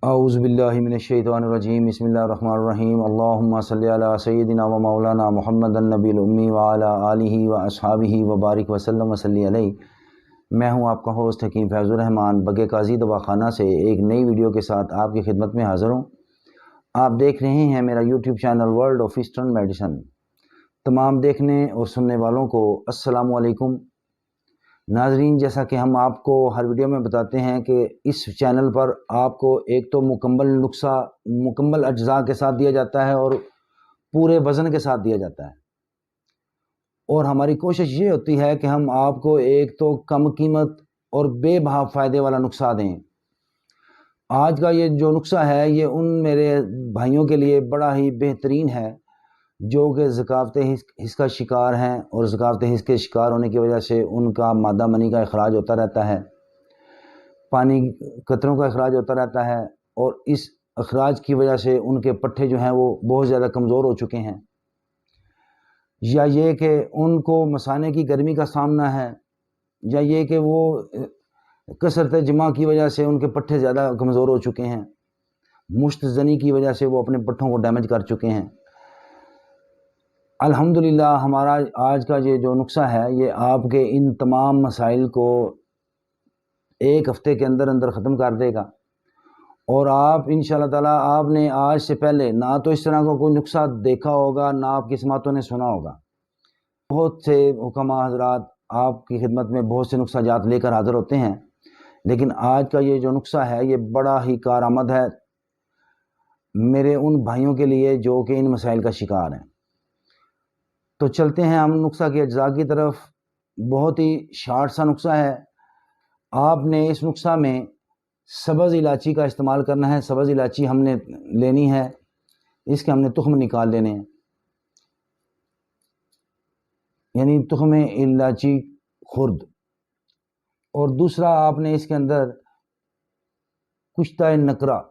اعوذ باللہ من الشیطان الرجیم بسم اللہ الرحمن الرحیم اللہم صلی علی سیدنا و مولانا محمد النبی الامی وعلی آلہ و اصحابہ وبارک وسلم وصلی علیہ۔ میں ہوں آپ کا ہوسٹ حکیم فیض الرحمان بگے قاضی دواخانہ سے ایک نئی ویڈیو کے ساتھ آپ کی خدمت میں حاضر ہوں۔ آپ دیکھ رہے ہیں میرا YouTube channel world of eastern medicine. تمام دیکھنے اور سننے والوں کو السلام علیکم۔ ناظرین، جیسا کہ ہم آپ کو ہر ویڈیو میں بتاتے ہیں کہ اس چینل پر آپ کو ایک تو مکمل نسخہ مکمل اجزاء کے ساتھ دیا جاتا ہے اور پورے وزن کے ساتھ دیا جاتا ہے، اور ہماری کوشش یہ ہوتی ہے کہ ہم آپ کو ایک تو کم قیمت اور بے بہا فائدے والا نسخہ دیں۔ آج کا یہ جو نسخہ ہے یہ ان میرے بھائیوں کے لیے بڑا ہی بہترین ہے جو کہ ذکاوت حس کا شکار ہیں، اور ذکاوت حس کے شکار ہونے کی وجہ سے ان کا مادہ منی کا اخراج ہوتا رہتا ہے، پانی قطروں کا اخراج ہوتا رہتا ہے، اور اس اخراج کی وجہ سے ان کے پٹھے جو ہیں وہ بہت زیادہ کمزور ہو چکے ہیں، یا یہ کہ ان کو مثانے کی گرمی کا سامنا ہے، یا یہ کہ وہ کثرت جمع کی وجہ سے ان کے پٹھے زیادہ کمزور ہو چکے ہیں، مشت زنی کی وجہ سے وہ اپنے پٹھوں کو ڈیمیج کر چکے ہیں۔ الحمدللہ ہمارا آج کا یہ جو نسخہ ہے یہ آپ کے ان تمام مسائل کو ایک ہفتے کے اندر اندر ختم کر دے گا، اور آپ انشاءاللہ تعالیٰ آپ نے آج سے پہلے نہ تو اس طرح کا کوئی نسخہ دیکھا ہوگا، نہ آپ کی سماعتوں نے سنا ہوگا۔ بہت سے حکماء حضرات آپ کی خدمت میں بہت سے نسخہ جات لے کر حاضر ہوتے ہیں، لیکن آج کا یہ جو نسخہ ہے یہ بڑا ہی کارآمد ہے میرے ان بھائیوں کے لیے جو کہ ان مسائل کا شکار ہیں۔ تو چلتے ہیں ہم نسخہ کے اجزاء کی طرف۔ بہت ہی شارٹ سا نسخہ ہے۔ آپ نے اس نسخہ میں سبز الائچی کا استعمال کرنا ہے۔ سبز الائچی ہم نے لینی ہے، اس کے ہم نے تخم نکال لینے ہیں، یعنی تخم الائچی خرد۔ اور دوسرا آپ نے اس کے اندر کشتہ نکرہ،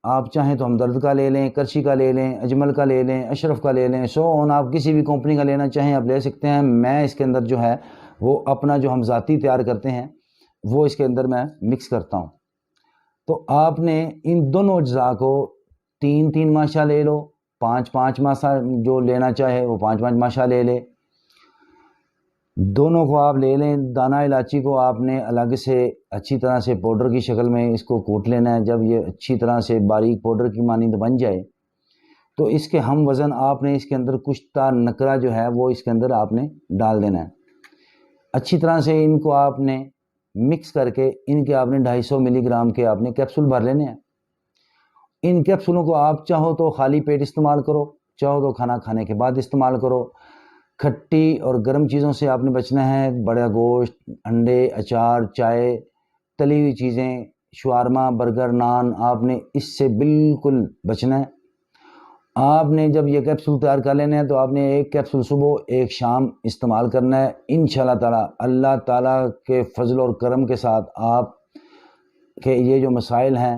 آپ چاہیں تو ہمدرد کا لے لیں، کرچی کا لے لیں، اجمل کا لے لیں، اشرف کا لے لیں، آپ کسی بھی کمپنی کا لینا چاہیں آپ لے سکتے ہیں۔ میں اس کے اندر جو ہے وہ اپنا جو ہم ذاتی تیار کرتے ہیں وہ اس کے اندر میں مکس کرتا ہوں۔ تو آپ نے ان دونوں اجزاء کو 3 ماشا لے لو، 5 ماشا جو لینا چاہے وہ 5 ماشا لے لے۔ دونوں کو آپ لے لیں۔ دانہ الائچی کو آپ نے الگ سے اچھی طرح سے پاؤڈر کی شکل میں اس کو کوٹ لینا ہے۔ جب یہ اچھی طرح سے باریک پاؤڈر کی مانند بن جائے تو اس کے ہم وزن آپ نے اس کے اندر کشتہ نکرہ جو ہے وہ اس کے اندر آپ نے ڈال دینا ہے۔ اچھی طرح سے ان کو آپ نے مکس کر کے ان کے آپ نے 250 ملی گرام کے آپ نے کیپسول بھر لینے ہیں۔ ان کیپسولوں کو آپ چاہو تو خالی پیٹ استعمال کرو، چاہو تو کھانا کھانے کے بعد استعمال کرو۔ کھٹی اور گرم چیزوں سے آپ نے بچنا ہے، بڑا گوشت، انڈے، اچار، چائے، تلی ہوئی چیزیں، شوارما، برگر، نان، آپ نے اس سے بالکل بچنا ہے۔ آپ نے جب یہ کیپسول تیار کر لینا ہے تو آپ نے ایک کیپسول صبح ایک شام استعمال کرنا ہے۔ انشاءاللہ تعالیٰ اللہ تعالیٰ کے فضل اور کرم کے ساتھ آپ کے یہ جو مسائل ہیں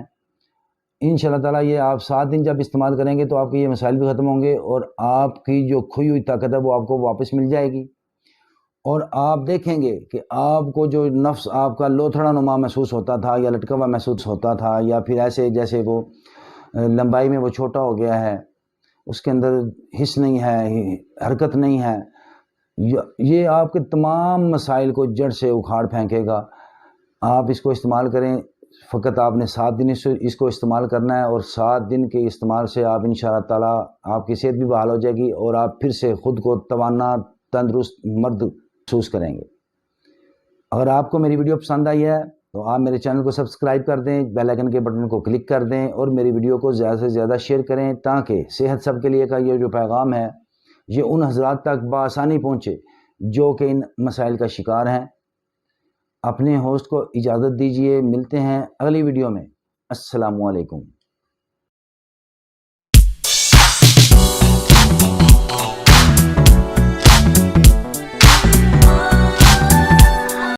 انشاءاللہ تعالیٰ یہ آپ 7 دن جب استعمال کریں گے تو آپ کے یہ مسائل بھی ختم ہوں گے، اور آپ کی جو کھوئی ہوئی طاقت ہے وہ آپ کو واپس مل جائے گی، اور آپ دیکھیں گے کہ آپ کو جو نفس آپ کا لوتھڑا نما محسوس ہوتا تھا یا لٹکا ہوا محسوس ہوتا تھا، یا پھر ایسے جیسے وہ لمبائی میں وہ چھوٹا ہو گیا ہے، اس کے اندر حس نہیں ہے، حرکت نہیں ہے، یہ آپ کے تمام مسائل کو جڑ سے اکھاڑ پھینکے گا۔ آپ اس کو استعمال کریں، فقط آپ نے 7 دن اس کو استعمال کرنا ہے، اور 7 دن کے استعمال سے آپ انشاءاللہ تعالیٰ آپ کی صحت بھی بحال ہو جائے گی، اور آپ پھر سے خود کو توانا تندرست مرد محسوس کریں گے۔ اگر آپ کو میری ویڈیو پسند آئی ہے تو آپ میرے چینل کو سبسکرائب کر دیں، بیل آئیکن کے بٹن کو کلک کر دیں، اور میری ویڈیو کو زیادہ سے زیادہ شیئر کریں تاکہ صحت سب کے لیے کا یہ جو پیغام ہے یہ ان حضرات تک بآسانی پہنچے جو کہ ان مسائل کا شکار ہیں۔ اپنے ہوسٹ کو اجازت دیجیے، ملتے ہیں اگلی ویڈیو میں۔ السلام علیکم۔